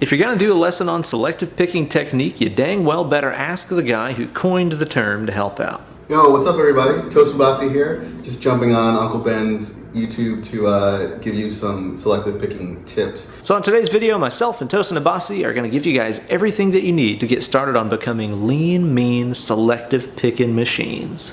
If you're going to do a lesson on selective picking technique, you dang well better ask the guy who coined the term to help out. Yo, what's up everybody? Tosin Abasi here. Just jumping on Uncle Ben's YouTube to give you some selective picking tips. So on today's video, myself and Tosin Abasi are going to give you guys everything that you need to get started on becoming lean, mean, selective picking machines.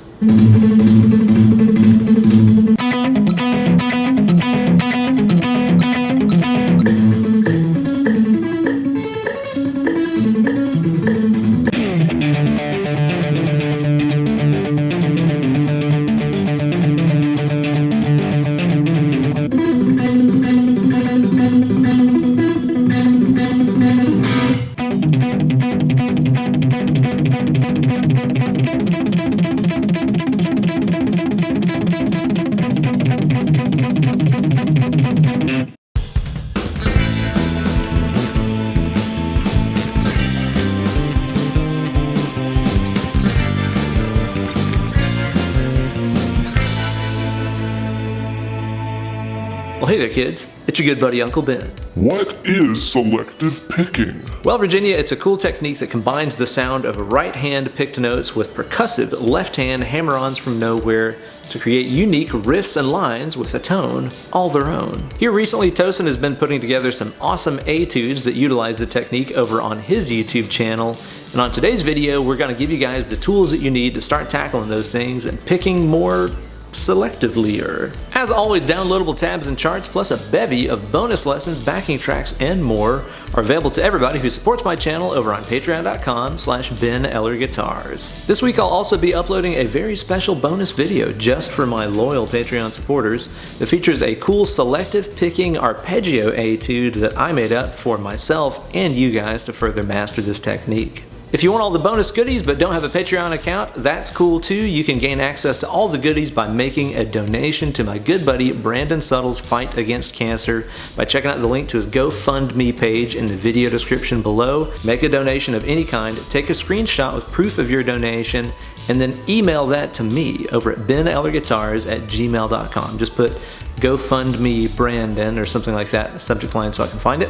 Well, hey there kids, it's your good buddy Uncle Ben. What is selective picking? Well, Virginia, it's a cool technique that combines the sound of right-hand picked notes with percussive left-hand hammer-ons from nowhere to create unique riffs and lines with a tone all their own. Here recently, Tosin has been putting together some awesome etudes that utilize the technique over on his YouTube channel. And on today's video, we're going to give you guys the tools that you need to start tackling those things and picking more selectively. As always, downloadable tabs and charts plus a bevy of bonus lessons, backing tracks, and more are available to everybody who supports my channel over on patreon.com/Ben Eller Guitars. This week I'll also be uploading a very special bonus video just for my loyal Patreon supporters that features a cool selective picking arpeggio etude that I made up for myself and you guys to further master this technique. If you want all the bonus goodies but don't have a Patreon account, that's cool too. You can gain access to all the goodies by making a donation to my good buddy Brandon Suttle's fight against cancer by checking out the link to his GoFundMe page in the video description below. Make a donation of any kind, take a screenshot with proof of your donation, and then email that to me over at benellerguitars@gmail.com. Just put GoFundMe Brandon or something like that in the subject line so I can find it.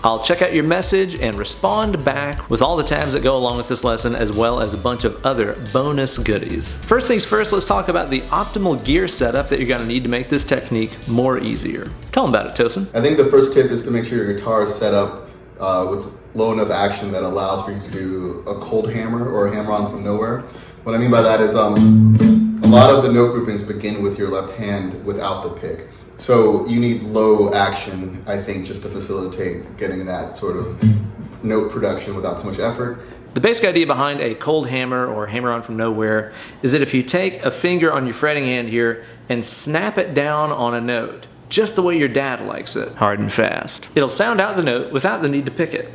I'll check out your message and respond back with all the tabs that go along with this lesson, as well as a bunch of other bonus goodies. First things first, let's talk about the optimal gear setup that you're going to need to make this technique more easier. Tell them about it, Tosin. I think the first tip is to make sure your guitar is set up with low enough action that allows for you to do a cold hammer or a hammer-on from nowhere. What I mean by that is a lot of the note groupings begin with your left hand without the pick. So you need low action, I think, just to facilitate getting that sort of note production without too much effort. The basic idea behind a cold hammer or hammer-on from nowhere is that if you take a finger on your fretting hand here and snap it down on a note, just the way your dad likes it, hard and fast, it'll sound out the note without the need to pick it.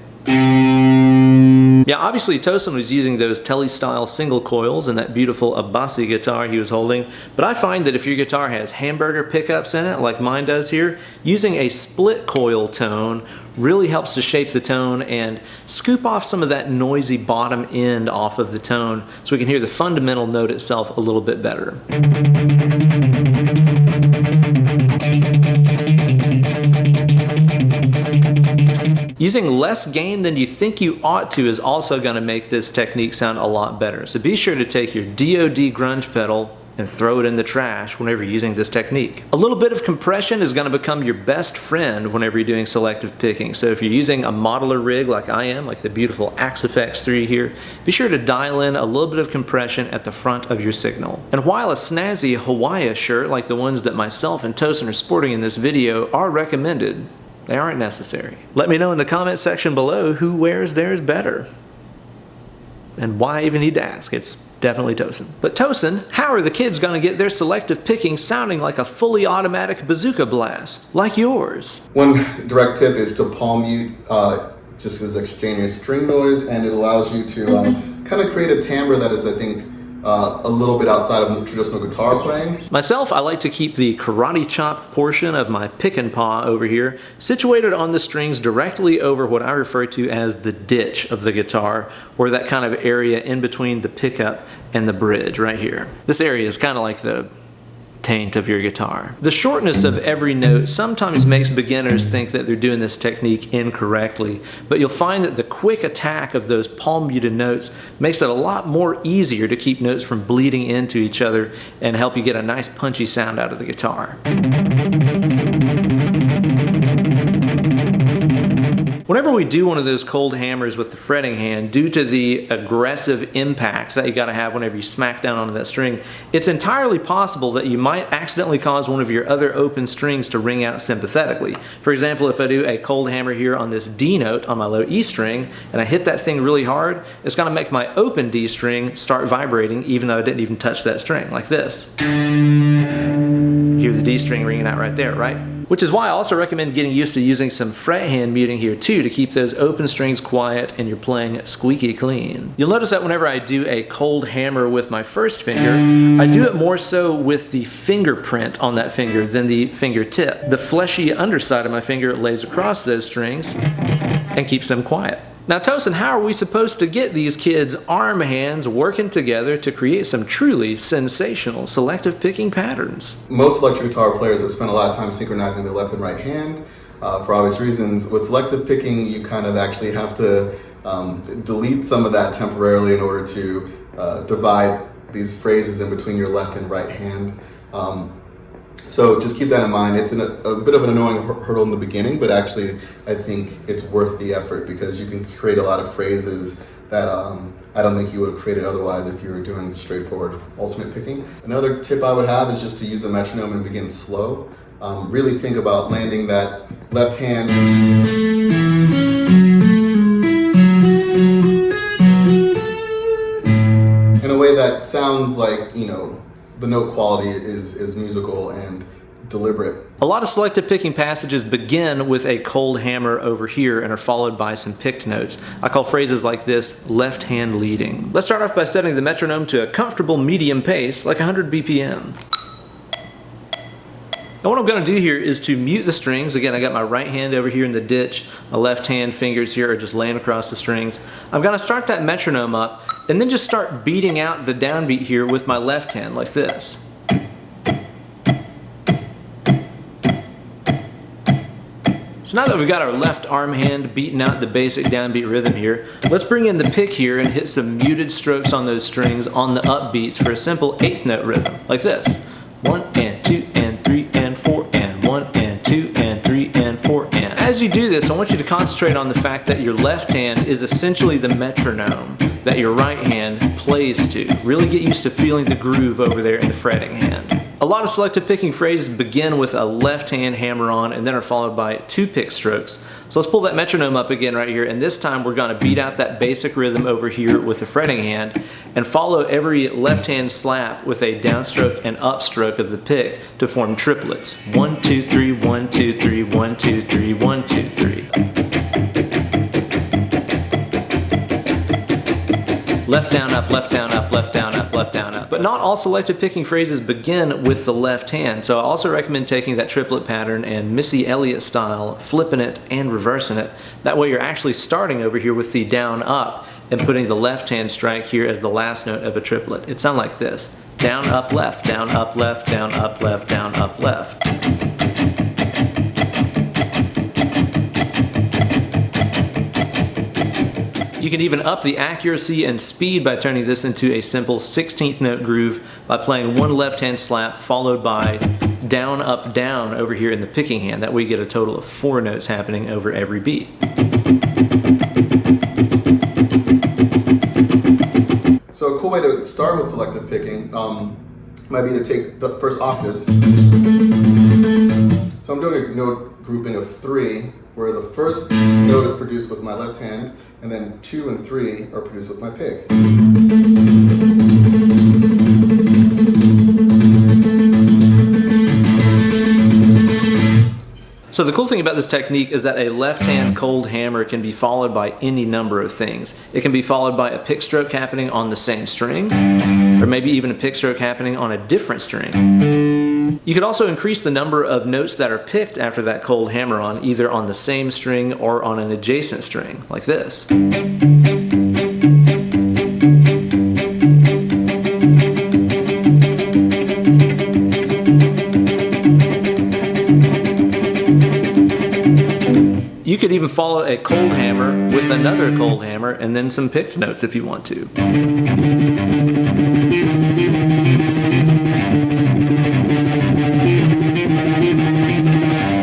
Yeah, obviously Tosin was using those Tele-style single coils in that beautiful Abasi guitar he was holding, but I find that if your guitar has hamburger pickups in it, like mine does here, using a split coil tone really helps to shape the tone and scoop off some of that noisy bottom end off of the tone so we can hear the fundamental note itself a little bit better. Using less gain than you think you ought to is also going to make this technique sound a lot better. So be sure to take your DoD grunge pedal and throw it in the trash whenever you're using this technique. A little bit of compression is going to become your best friend whenever you're doing selective picking. So if you're using a modeler rig like I am, like the beautiful Axe-Fx 3 here, be sure to dial in a little bit of compression at the front of your signal. And while a snazzy Hawaii shirt like the ones that myself and Tosin are sporting in this video are recommended, they aren't necessary. Let me know in the comment section below who wears theirs better. And why I even need to ask. It's definitely Tosin. But Tosin, how are the kids going to get their selective picking sounding like a fully automatic bazooka blast, like yours? One direct tip is to palm mute just as extraneous string noise, and it allows you to kind of create a timbre that is, I think, a little bit outside of traditional guitar playing. Myself, I like to keep the karate chop portion of my pick and paw over here situated on the strings directly over what I refer to as the ditch of the guitar, or that kind of area in between the pickup and the bridge right here. This area is kind of like the taint of your guitar. The shortness of every note sometimes makes beginners think that they're doing this technique incorrectly, but you'll find that the quick attack of those palm muted notes makes it a lot more easier to keep notes from bleeding into each other and help you get a nice punchy sound out of the guitar. Whenever we do one of those cold hammers with the fretting hand, due to the aggressive impact that you gotta have whenever you smack down onto that string, it's entirely possible that you might accidentally cause one of your other open strings to ring out sympathetically. For example, if I do a cold hammer here on this D note on my low E string, and I hit that thing really hard, it's gonna make my open D string start vibrating even though I didn't even touch that string, like this. Hear the D string ringing out right there, right? Which is why I also recommend getting used to using some fret hand muting here too to keep those open strings quiet and you're playing squeaky clean. You'll notice that whenever I do a cold hammer with my first finger, I do it more so with the fingerprint on that finger than the fingertip. The fleshy underside of my finger lays across those strings and keeps them quiet. Now Tosin, how are we supposed to get these kids' arm hands working together to create some truly sensational selective picking patterns? Most electric guitar players have spent a lot of time synchronizing their left and right hand for obvious reasons. With selective picking, you kind of actually have to delete some of that temporarily in order to divide these phrases in between your left and right hand. So just keep that in mind. It's a bit of an annoying hurdle in the beginning, but actually I think it's worth the effort because you can create a lot of phrases that I don't think you would have created otherwise if you were doing straightforward alternate picking. Another tip I would have is just to use a metronome and begin slow. Really think about landing that left hand in a way that sounds like, you know, the note quality is musical and deliberate. A lot of selective picking passages begin with a cold hammer over here and are followed by some picked notes. I call phrases like this left hand leading. Let's start off by setting the metronome to a comfortable medium pace, like 100 BPM. Now what I'm going to do here is to mute the strings. Again, I got my right hand over here in the ditch. My left hand fingers here are just laying across the strings. I'm going to start that metronome up and then just start beating out the downbeat here with my left hand like this. So now that we've got our left arm hand beating out the basic downbeat rhythm here, let's bring in the pick here and hit some muted strokes on those strings on the upbeats for a simple 8th note rhythm, like this. 1 and 2 and 3 and 4 and 1 and 2 and 3 and 4 and. As you do this, I want you to concentrate on the fact that your left hand is essentially the metronome that your right hand plays to. Really get used to feeling the groove over there in the fretting hand. A lot of selective picking phrases begin with a left hand hammer on and then are followed by 2 pick strokes. So let's pull that metronome up again right here, and this time we're going to beat out that basic rhythm over here with the fretting hand and follow every left hand slap with a downstroke and upstroke of the pick to form triplets. 1, 2, 3, 1, 2, 3, 1, 2, 3, 1, 2, 3. Left down up, left down up, left down up, left down up. But not all selective picking phrases begin with the left hand, so I also recommend taking that triplet pattern and Missy Elliott style, flipping it and reversing it. That way you're actually starting over here with the down up and putting the left hand strike here as the last note of a triplet. It sounds like this. Down, up, left, down, up, left, down, up, left, down, up, left. You can even up the accuracy and speed by turning this into a simple 16th note groove by playing one left hand slap followed by down, up, down over here in the picking hand. That way you get a total of 4 notes happening over every beat. So a cool way to start with selective picking might be to take the first octaves. So I'm doing a note grouping of 3, where the first note is produced with my left hand, and then 2 and 3 are produced with my pick. So the cool thing about this technique is that a left-hand cold hammer can be followed by any number of things. It can be followed by a pick stroke happening on the same string, or maybe even a pick stroke happening on a different string. You could also increase the number of notes that are picked after that cold hammer on, either on the same string or on an adjacent string, like this. You could even follow a cold hammer with another cold hammer and then some picked notes if you want to.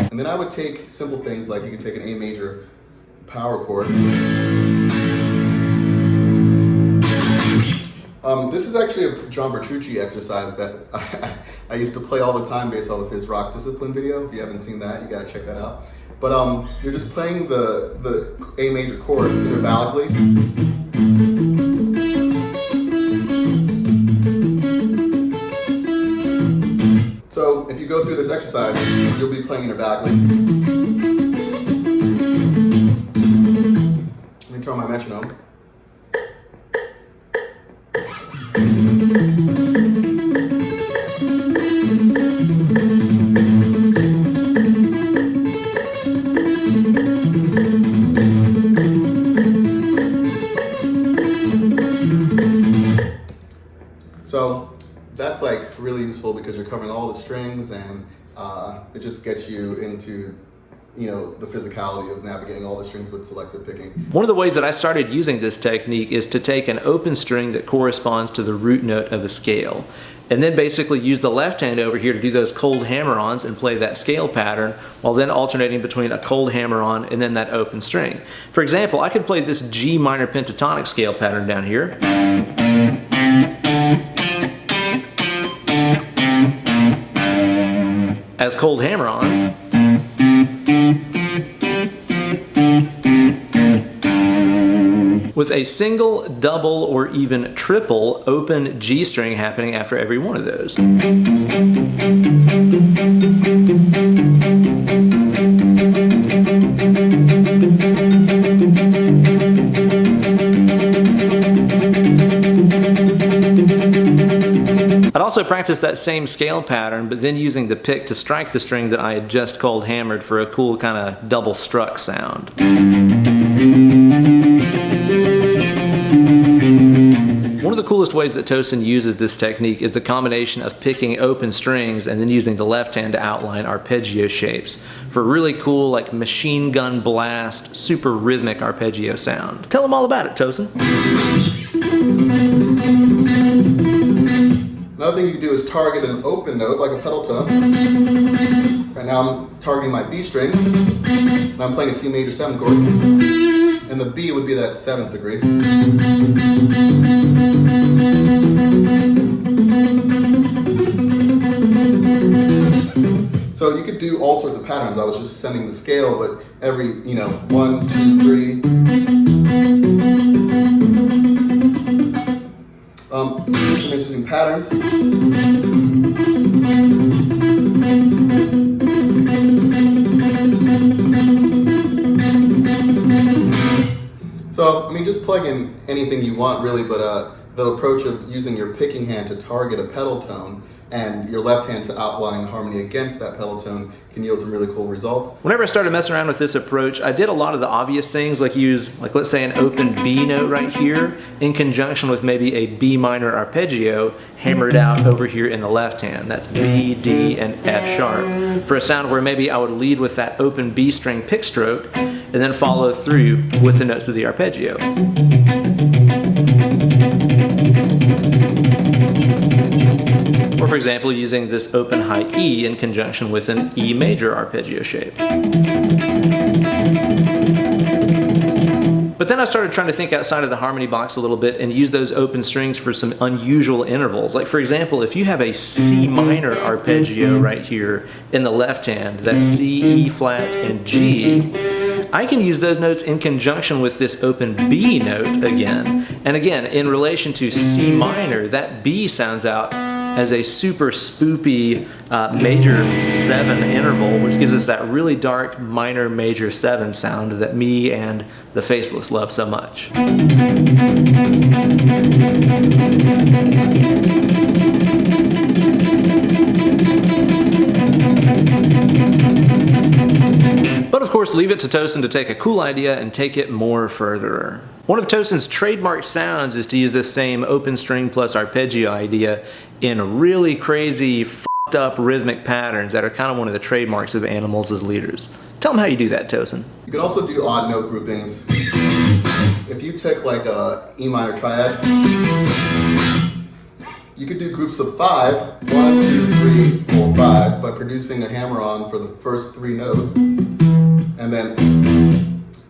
And then I would take simple things like you could take an A major power chord. This is actually a John Bertucci exercise that I used to play all the time based off of his Rock Discipline video. If you haven't seen that, you gotta check that out. But you're just playing the A major chord intervallically. So if you go through this exercise, you'll be playing intervallically. Let me turn on my metronome. So that's like really useful because you're covering all the strings, and it just gets you into, you know, the physicality of navigating all the strings with selective picking. One of the ways that I started using this technique is to take an open string that corresponds to the root note of a scale, and then basically use the left hand over here to do those cold hammer-ons and play that scale pattern, while then alternating between a cold hammer-on and then that open string. For example, I could play this G minor pentatonic scale pattern down here. As cold hammer-ons. With a single, double, or even triple open G string happening after every one of those. I'd also practice that same scale pattern, but then using the pick to strike the string that I had just cold hammered for a cool kind of double struck sound. One of the coolest ways that Tosin uses this technique is the combination of picking open strings and then using the left hand to outline arpeggio shapes for a really cool, like machine gun blast, super rhythmic arpeggio sound. Tell them all about it, Tosin. Another thing you can do is target an open note, like a pedal tone. Right now I'm targeting my B string, and I'm playing a C major 7 chord. And the B would be that 7th degree. So you could do all sorts of patterns. I was just sending the scale, but every, 1, 2, 3. Some interesting patterns. So, just plug in anything you want really, but the approach of using your picking hand to target a pedal tone and your left hand to outline harmony against that pedal tone can yield some really cool results. Whenever I started messing around with this approach, I did a lot of the obvious things, like use, let's say, an open B note right here in conjunction with maybe a B minor arpeggio hammered out over here in the left hand. That's B, D, and F sharp. For a sound where maybe I would lead with that open B string pick stroke and then follow through with the notes of the arpeggio. Or for example, using this open high E in conjunction with an E major arpeggio shape. But then I started trying to think outside of the harmony box a little bit and use those open strings for some unusual intervals. Like for example, if you have a C minor arpeggio right here in the left hand, that's C, E flat, and G, I can use those notes in conjunction with this open B note again. And again, in relation to C minor, that B sounds out as a super spoopy major 7 interval, which gives us that really dark minor major 7 sound that me and the Faceless love so much. But of course, leave it to Tosin to take a cool idea and take it more further. One of Tosin's trademark sounds is to use this same open string plus arpeggio idea in really crazy, f***ed up rhythmic patterns that are kind of one of the trademarks of Animals as leaders. Tell them how you do that, Tosin. You can also do odd note groupings. If you take like a E minor triad, you could do groups of 5, 1, 2, 3, 4, 5, by producing a hammer-on for the first 3 notes, and then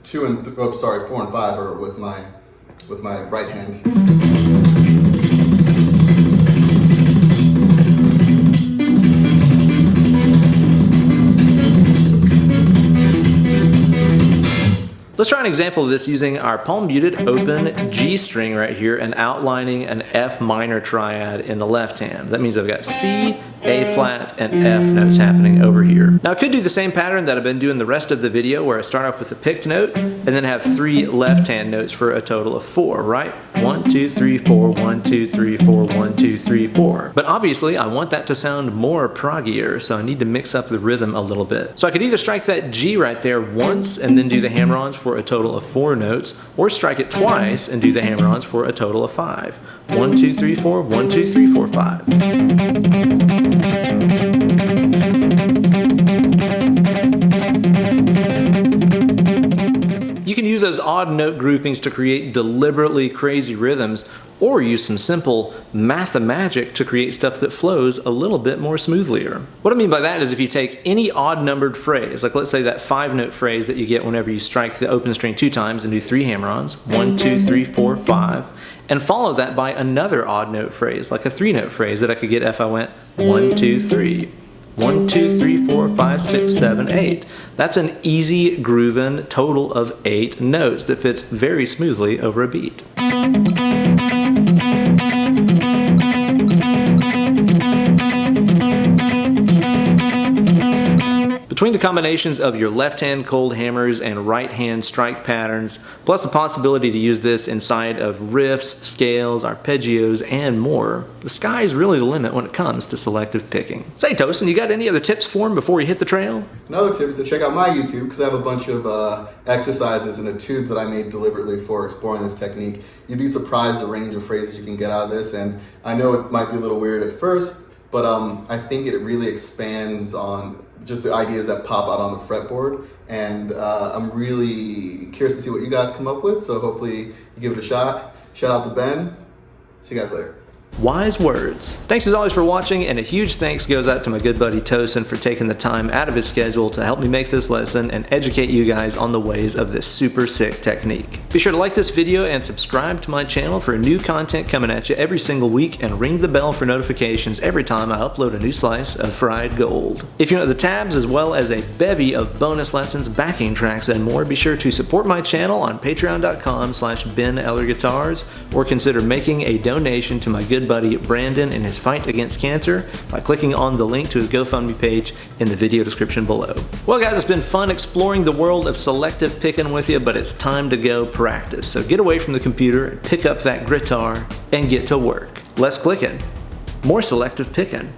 4 and 5 are with my right hand. Let's try an example of this using our palm muted open G string right here and outlining an F minor triad in the left hand. That means I've got C, A flat, and F notes happening over here. Now I could do the same pattern that I've been doing the rest of the video, where I start off with a picked note and then have 3 left hand notes for a total of 4, right? 1, 2, 3, 4, 1, 2, 3, 4, 1, 2, 3, 4. But obviously I want that to sound more proggier, so I need to mix up the rhythm a little bit. So I could either strike that G right there once and then do the hammer-ons for a total of 4 notes, or strike it twice and do the hammer-ons for a total of 5. 1, 2, 3, 4, 1, 2, 3, 4, 5. You can use those odd note groupings to create deliberately crazy rhythms, or use some simple mathemagic to create stuff that flows a little bit more smoothlier. What I mean by that is if you take any odd numbered phrase, like let's say that 5-note phrase that you get whenever you strike the open string 2 times and do 3 hammer-ons, 1, 2, 3, 4, 5, and follow that by another odd note phrase, like a 3-note phrase that I could get if I went 1, 2, 3. 1, 2, 3, 4, 5, 6, 7, 8. That's an easy grooving total of 8 notes that fits very smoothly over a beat. Between the combinations of your left-hand cold hammers and right-hand strike patterns, plus the possibility to use this inside of riffs, scales, arpeggios, and more, the sky is really the limit when it comes to selective picking. Say, Tosin, you got any other tips for him before we hit the trail? Another tip is to check out my YouTube, because I have a bunch of exercises and etudes that I made deliberately for exploring this technique. You'd be surprised the range of phrases you can get out of this, and I know it might be a little weird at first, but I think it really expands on just the ideas that pop out on the fretboard, and I'm really curious to see what you guys come up with, so hopefully you give it a shot. Shout out to Ben. See you guys later. Wise words. Thanks as always for watching, and a huge thanks goes out to my good buddy Tosin for taking the time out of his schedule to help me make this lesson and educate you guys on the ways of this super sick technique. Be sure to like this video and subscribe to my channel for new content coming at you every single week, and ring the bell for notifications every time I upload a new slice of fried gold. If you want the tabs as well as a bevy of bonus lessons, backing tracks, and more, be sure to support my channel on patreon.com/Ben Eller Guitars, or consider making a donation to my good buddy Brandon in his fight against cancer by clicking on the link to his GoFundMe page in the video description below. Well guys, it's been fun exploring the world of selective picking with you, but it's time to go practice. So get away from the computer and pick up that guitar and get to work. Less clicking, more selective picking.